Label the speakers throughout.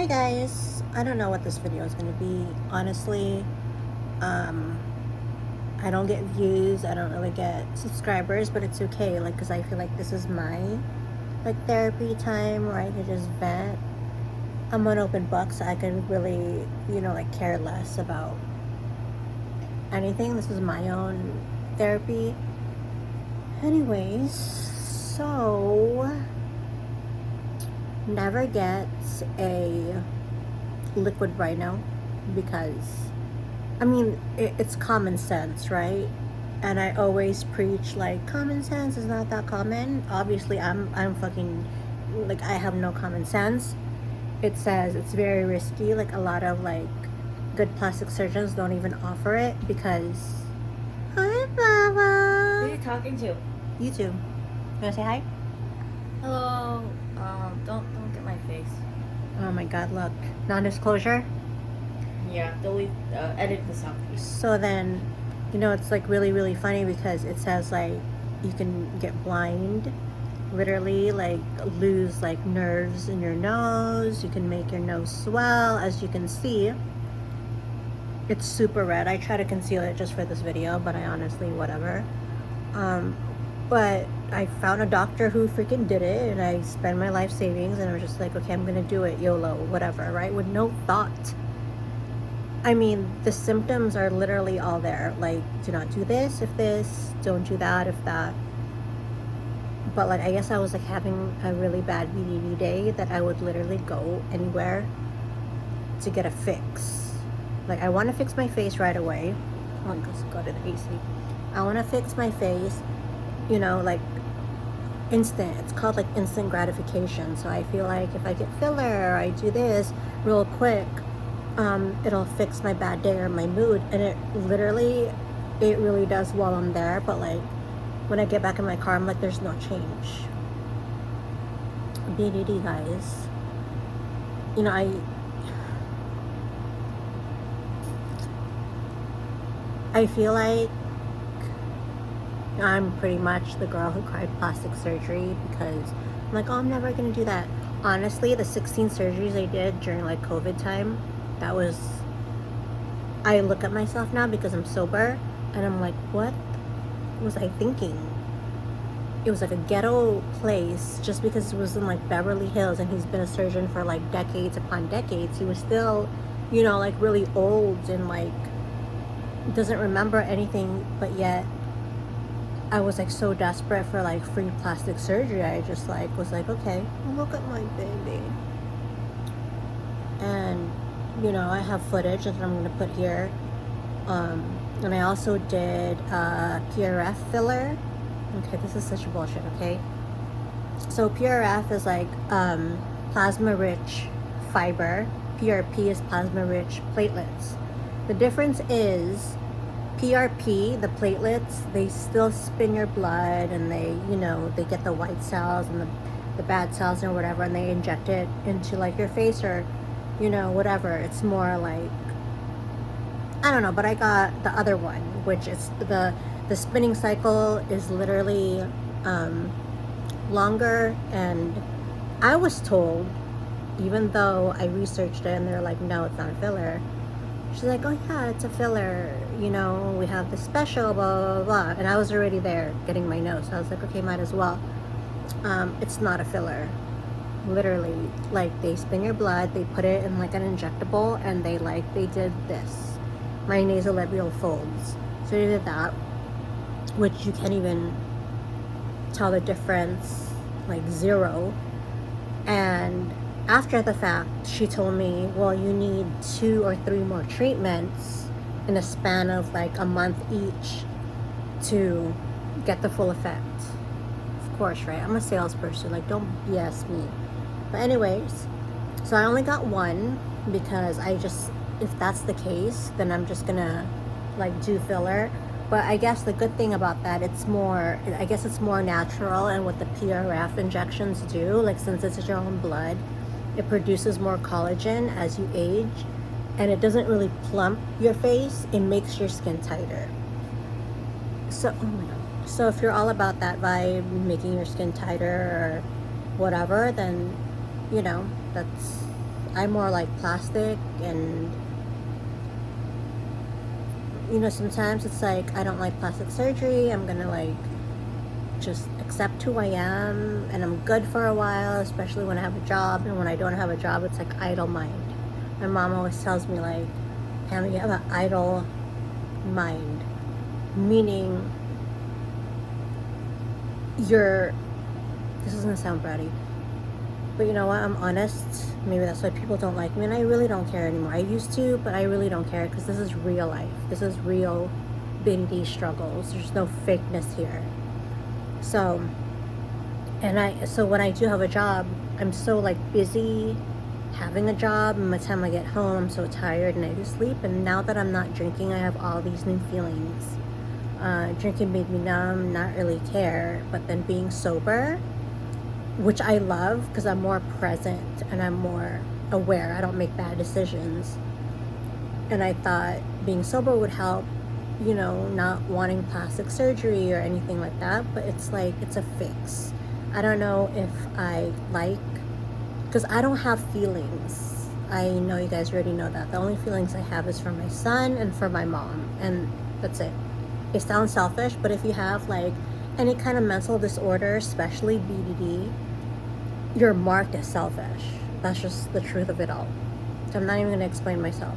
Speaker 1: Hi guys, I don't know what this video is going to be, honestly. I don't get views, I don't really get subscribers, but it's okay, like, because I feel like this is my, like, therapy time where I can just vent. I'm an open book, so I can really, like, care less about anything. This is my own therapy. Anyways, so never get a liquid rhino, because I mean it's common sense, right? And I always preach like common sense is not that common. Obviously I'm fucking, like, I have no common sense. It says it's very risky, like a lot of like good plastic surgeons don't even offer it because hi Baba.
Speaker 2: Who are you talking to?
Speaker 1: You too. You wanna say hi?
Speaker 2: Hello. Don't get my face.
Speaker 1: Oh my god, look. Non-disclosure.
Speaker 2: Yeah, delete. Edit this out, please.
Speaker 1: So then, it's like really, really funny because it says like you can get blind, literally, like lose like nerves in your nose. You can make your nose swell, as you can see. It's super red. I try to conceal it just for this video, but I honestly, whatever. But I found a doctor who freaking did it, and I spent my life savings, and I was just like, okay, I'm gonna do it, YOLO, whatever, right? With no thought. I mean, the symptoms are literally all there. Like, do not do this if this, don't do that if that. But like, I guess I was like having a really bad BDD day that I would literally go anywhere to get a fix. Like, I want to fix my face right away. Let's go to the AC. I want to fix my face, like instant. It's called like instant gratification. So I feel like if I get filler or I do this real quick, it'll fix my bad day or my mood. And it really does while I'm there. But like when I get back in my car, I'm like, there's no change. BDD, guys. I feel like I'm pretty much the girl who cried plastic surgery because I'm like, oh, I'm never gonna do that. Honestly, the 16 surgeries I did during like COVID time, I look at myself now because I'm sober and I'm like, what was I thinking? It was like a ghetto place just because it was in like Beverly Hills, and he's been a surgeon for like decades upon decades. He was still, like really old and like doesn't remember anything, but yet I was like so desperate for like free plastic surgery. I just like was like, okay, look at my baby. And I have footage that I'm gonna put here. And I also did PRF filler. Okay, this is such bullshit, okay? So PRF is like plasma rich fiber. PRP is plasma rich platelets. The difference is PRP, the platelets, they still spin your blood, and they get the white cells and the bad cells or whatever, and they inject it into like your face or, whatever. It's more like, I don't know, but I got the other one, which is the spinning cycle is literally longer. And I was told, even though I researched it and they're like, no, it's not a filler. She's like, oh yeah, it's a filler, we have the special, blah, blah, blah. And I was already there getting my nose. So I was like, okay, might as well. It's not a filler. Literally, like, they spin your blood, they put it in like an injectable, and they did this. My nasolabial folds. So they did that, which you can't even tell the difference, like zero. And after the fact, she told me, well, you need 2 or 3 more treatments in a span of like a month each to get the full effect. Of course, right? I'm a salesperson, like, don't BS me. But anyways, so I only got one because if that's the case, then I'm just gonna like do filler. But I guess the good thing about that, it's more natural. And what the PRF injections do, like, since it's your own blood, it produces more collagen as you age, and it doesn't really plump your face. It makes your skin tighter. So, oh my god. So if you're all about that vibe, making your skin tighter or whatever, then, that's I'm more like plastic, and you know, sometimes it's like I don't like plastic surgery. I'm gonna like just accept who I am, and I'm good for a while, especially when I have a job. And when I don't have a job, it's like idle mind. My mom always tells me like, Pam, you have an idle mind, meaning you're, this is gonna sound bratty, but you know what, I'm honest. Maybe that's why people don't like me, and I really don't care anymore. I used to, but I really don't care, because this is real life. This is real BD struggles. There's no fakeness here. So when I do have a job, I'm so like busy having a job, and by the time I get home, I'm so tired and I just sleep. And now that I'm not drinking, I have all these new feelings. Drinking made me numb, not really care, but then being sober, which I love because I'm more present and I'm more aware. I don't make bad decisions. And I thought being sober would help, you know, not wanting plastic surgery or anything like that, but it's like, it's a fix. I don't know if I like, because I don't have feelings. I know you guys already know that. The only feelings I have is for my son and for my mom, and that's it. It sounds selfish, but if you have like any kind of mental disorder, especially BDD, you're marked as selfish. That's just the truth of it all. So I'm not even going to explain myself.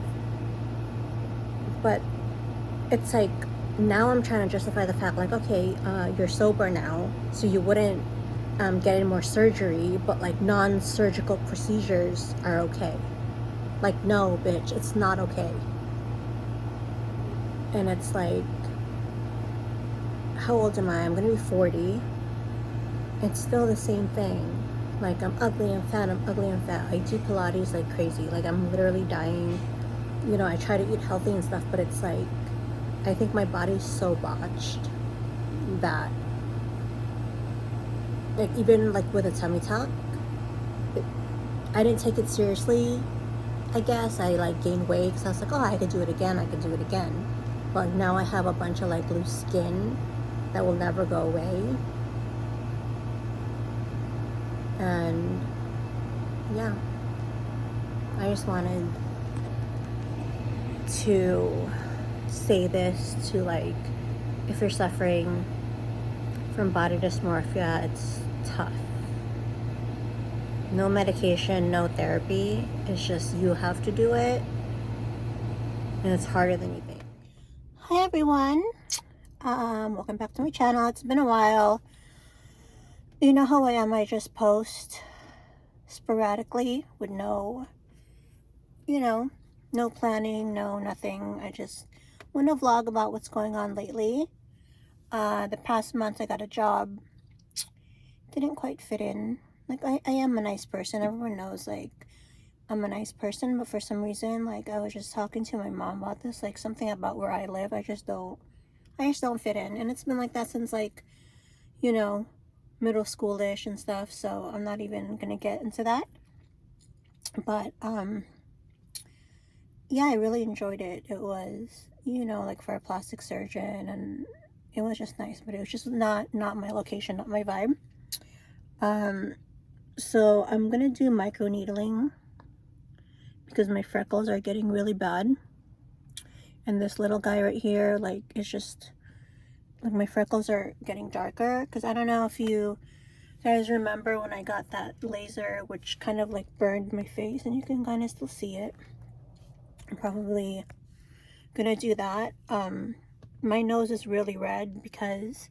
Speaker 1: But it's like, now I'm trying to justify the fact like, okay, you're sober now, so you wouldn't get any more surgery, but like non-surgical procedures are okay. Like, no, bitch, it's not okay. And it's like, how old am I? I'm gonna be 40. It's still the same thing. Like, I'm ugly and fat, I'm ugly and fat. I do Pilates like crazy. Like, I'm literally dying. You know, I try to eat healthy and stuff, but it's like, I think my body's so botched that, like, even like with a tummy tuck, I didn't take it seriously. I guess I like gained weight because I was like, oh, I could do it again, I could do it again. But now I have a bunch of like loose skin that will never go away. And yeah, I just wanted to say this to, like, if you're suffering from body dysmorphia, it's tough. No medication, no therapy. It's just you have to do it, and it's harder than you think. Hi everyone. Welcome back to my channel. It's been a while. You know how I am. I just post sporadically with no, you know, no planning, no nothing. I just want to vlog about what's going on lately. The past month I got a job. Didn't quite fit in. Like, I am a nice person. Everyone knows, like, I'm a nice person, but for some reason, like, I was just talking to my mom about this, like, something about where I live, I just don't fit in. And it's been like that since, like, you know, middle schoolish and stuff, so I'm not even gonna get into that. But yeah, I really enjoyed it. It was, you know, like, for a plastic surgeon, and it was just nice, but it was just not my location, not my vibe. So I'm gonna do micro needling because my freckles are getting really bad, and this little guy right here, like, it's just like my freckles are getting darker. Because I don't know if you guys remember when I got that laser, which kind of like burned my face, and you can kind of still see it. I'm probably gonna do that. My nose is really red because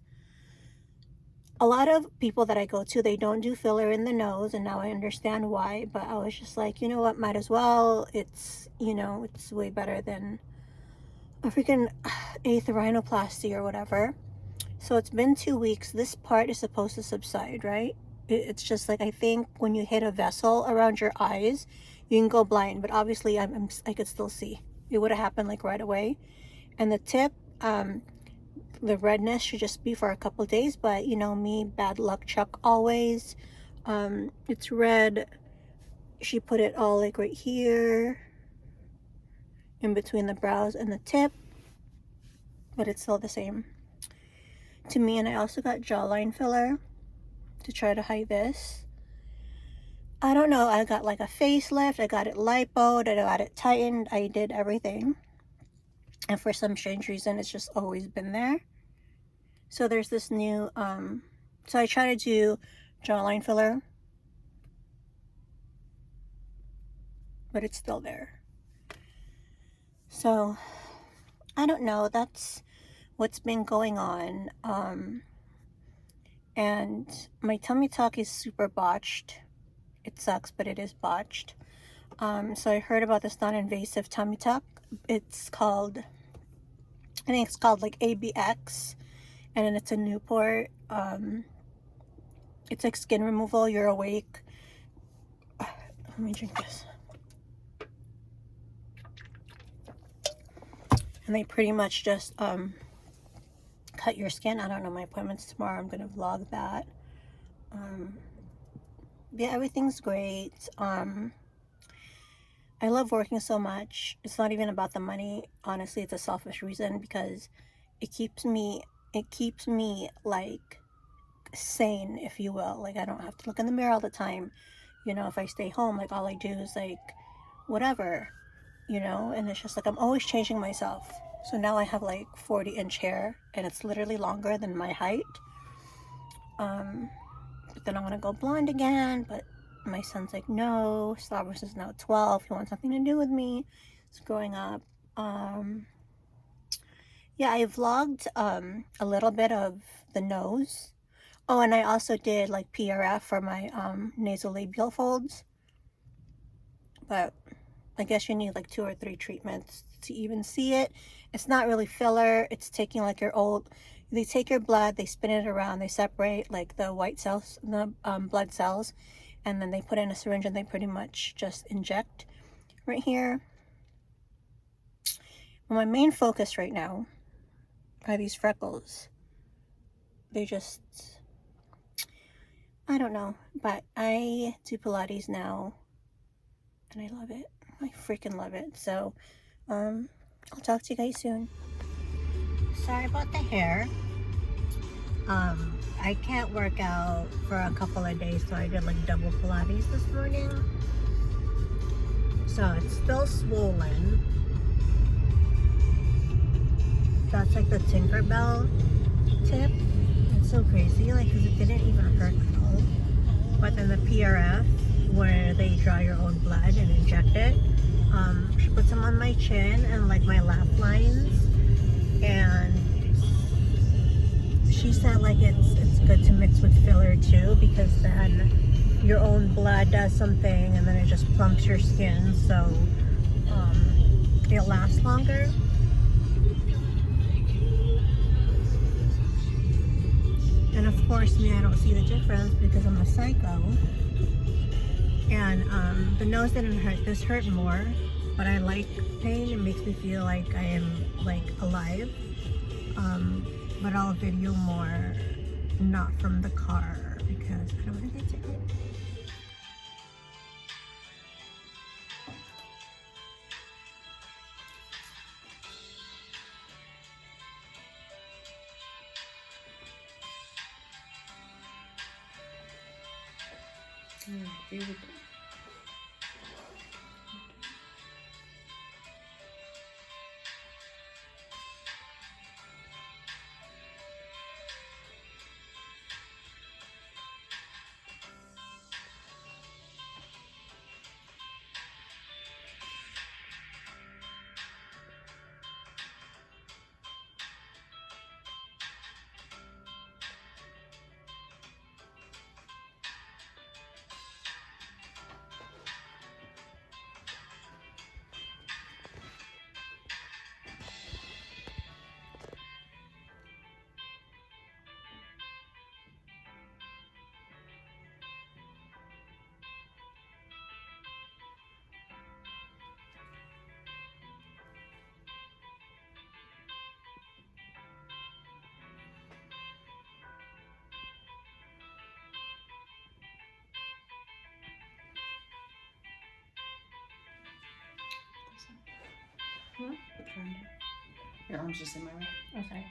Speaker 1: a lot of people that I go to, they don't do filler in the nose, and now I understand why. But I was just like, you know what, might as well. It's, you know, it's way better than a freaking eighth rhinoplasty or whatever. So it's been 2 weeks. This part is supposed to subside, right? It's just like, I think when you hit a vessel around your eyes, you can go blind. But obviously, I could still see. It would have happened like right away. And the tip, the redness should just be for a couple days. But you know me, bad luck Chuck always. It's red. She put it all like right here, in between the brows and the tip, but it's still the same to me. And I also got jawline filler to try to hide this. I don't know. I got like a facelift. I got it lipoed. I got it tightened. I did everything. And for some strange reason, it's just always been there. So there's this new, so I try to do jawline filler, but it's still there. So I don't know. That's what's been going on. And my tummy tuck is super botched. It sucks, but it is botched. So I heard about this non-invasive tummy tuck. It's called, I think it's called like ABX, and then it's a Newport. It's like skin removal. You're awake. Let me drink this. And they pretty much just cut your skin. I don't know, my appointment's tomorrow. I'm gonna vlog that. Yeah, everything's great. I love working so much. It's not even about the money. Honestly, it's a selfish reason because it keeps me like sane, if you will. Like I don't have to look in the mirror all the time. You know, if I stay home, like all I do is like whatever, you know, and it's just like I'm always changing myself. So now I have like 40-inch hair and it's literally longer than my height. But then I want to go blonde again, but my son's like, no, Stavros is now 12. He wants nothing to do with me. He's growing up. Yeah, I vlogged a little bit of the nose. Oh, and I also did like PRF for my nasolabial folds. But I guess you need like 2 or 3 treatments to even see it. It's not really filler. It's taking like your old, they take your blood, they spin it around, they separate like the white cells, the blood cells, and then they put in a syringe and they pretty much just inject right here. Well, my main focus right now are these freckles. They just, I don't know, but I do Pilates now and I love it. I freaking love it. So, I'll talk to you guys soon. Sorry about the hair. I can't work out for a couple of days, so I did like double Pilates this morning. So it's still swollen. That's like the Tinkerbell tip. It's so crazy, like, because it didn't even hurt at all. But then the PRF, where they draw your own blood and inject it, she puts them on my chin and like my laugh lines, and she said like it's good to mix with filler too, because then your own blood does something and then it just plumps your skin, so it lasts longer. And of course, me, I don't see the difference because I'm a psycho. And the nose didn't hurt. This hurt more, but I like pain. It makes me feel like I am like alive. But I'll video more not from the car because I don't want to get ticket.
Speaker 2: Here we go. Your arm's just in my way.
Speaker 1: Okay.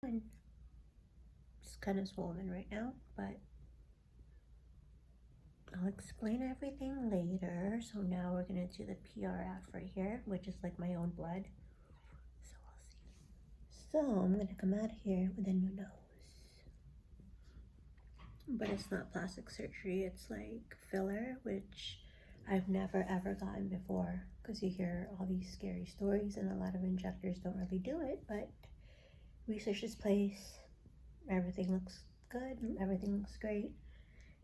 Speaker 1: It's kind of swollen right now, but I'll explain everything later. So now we're gonna do the PRF right here, which is like my own blood. So we'll see. So I'm gonna come out of here with a new nose. But it's not plastic surgery, it's like filler, which I've never ever gotten before, because you hear all these scary stories and a lot of injectors don't really do it, but research this place. Everything looks good, everything looks great.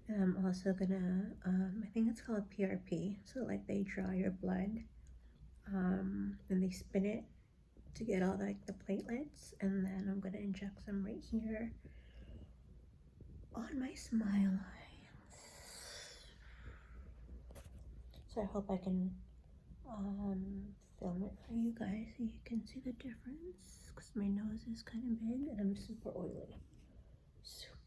Speaker 1: And I'm also gonna, I think it's called PRP. So like they draw your blood, and they spin it to get all like the platelets, and then I'm gonna inject some right here on my smile lines. So I hope I can film it for you guys so you can see the difference, because my nose is kind of big and I'm super oily. Super